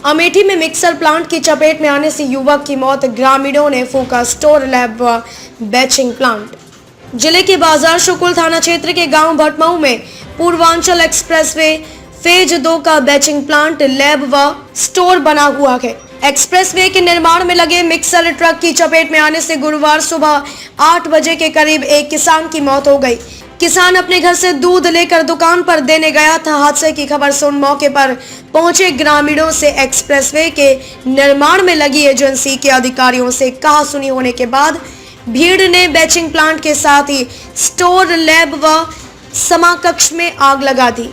अमेठी में mixer plant की चपेट में आने से युवक की मौत, ग्रामीणों ने फूका स्टोर, लैब व बैचिंग प्लांट। जिले के बाजार शुकुल थाना क्षेत्र के गांव भटमऊ में पूर्वांचल एक्सप्रेसवे फेज 2 का बैचिंग प्लांट, लैब व स्टोर बना हुआ है। एक्सप्रेसवे के निर्माण में लगे मिक्सर ट्रक की चपेट में आने से गुरुवार सुबह 8 बजे के करीब एक किसान की मौत हो गई। किसान अपने घर से दूध लेकर दुकान पर देने गया था। हादसे की खबर सुन मौके पर पहुंचे ग्रामीणों से एक्सप्रेसवे के निर्माण में लगी एजेंसी के अधिकारियों से कहासुनी होने के बाद भीड़ ने बैचिंग प्लांट के साथ ही स्टोर, लैब व समाकक्ष में आग लगा दी।